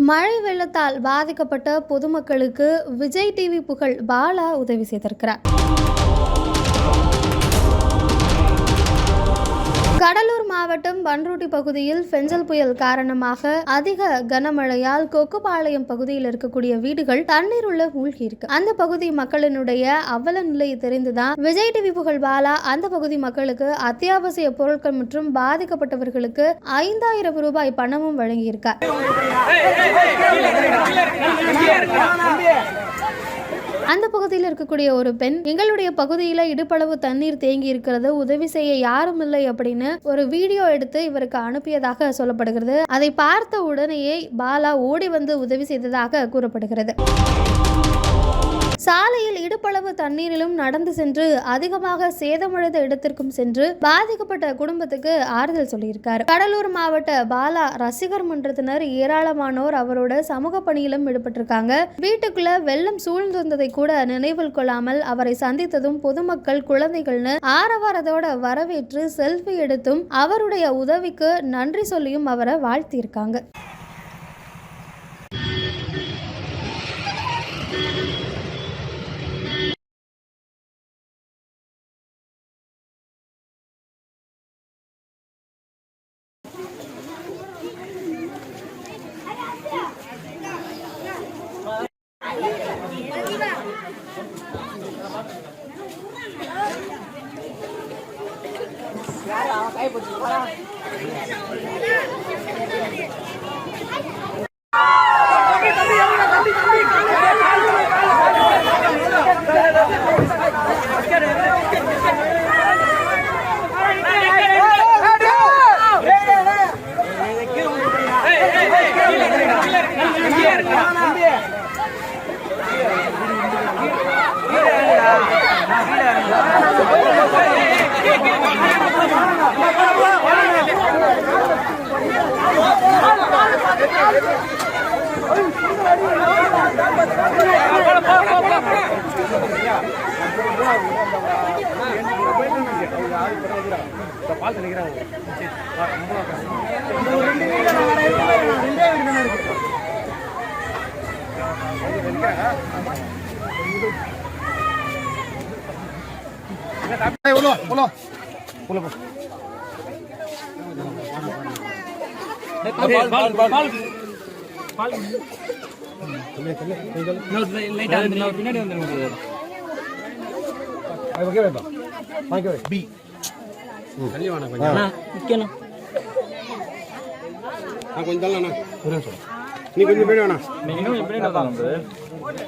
மழை வெள்ளத்தால் பாதிக்கப்பட்ட பொதுமக்களுக்கு விஜய் டிவி புகழ் பாலா உதவி செய்திருக்கிறார். கடலூர் மாவட்டம் பண்ருட்டி பகுதியில் பெஞ்சல் புயல் காரணமாக அதிக கனமழையால் கொக்குபாளையம் பகுதியில் இருக்கக்கூடிய வீடுகள் தண்ணீர் உள்ள மூழ்கி இருக்கு. அந்த பகுதி மக்களினுடைய அவல நிலையை தெரிந்துதான் விஜய் டிவி புகழ் பாலா அந்த பகுதி மக்களுக்கு அத்தியாவசிய பொருட்கள் மற்றும் பாதிக்கப்பட்டவர்களுக்கு 5000 ரூபாய் பணமும் வழங்கியிருக்கார். அந்த பகுதியில் இருக்கக்கூடிய ஒரு பெண், எங்களுடைய பகுதியில் இடுப்பளவு தண்ணீர் தேங்கி இருக்கிறது, உதவி செய்ய யாரும் இல்லை அப்படின்னு ஒரு வீடியோ எடுத்து இவருக்கு அனுப்பியதாக சொல்லப்படுகிறது. அதை பார்த்த உடனேயே பாலா ஓடி வந்து உதவி செய்ததாக கூறப்படுகிறது. சாலையில் இடுப்பளவு தண்ணீரிலும் நடந்து சென்று அதிகமாக சேதமடைந்த இடத்திற்கும் சென்று பாதிக்கப்பட்ட குடும்பத்துக்கு ஆறுதல் சொல்லியிருக்காரு. கடலூர் மாவட்ட பாலா ரசிகர் மன்றத்தினர் ஏராளமானோர் அவரோட சமூக பணியிலும் ஈடுபட்டிருக்காங்க. வீட்டுக்குள்ள வெள்ளம் சூழ்ந்திருந்ததை கூட நினைவில் கொள்ளாமல் அவரை சந்தித்ததும் பொதுமக்கள், குழந்தைகள்னு ஆரவாரத்தோட வரவேற்று செல்ஃபி எடுத்தும் அவருடைய உதவிக்கு நன்றி சொல்லியும் அவரை வாழ்த்தியிருக்காங்க.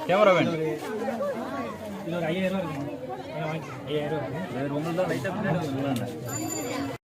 கேமரா வேணும். 5000 ரூபாய்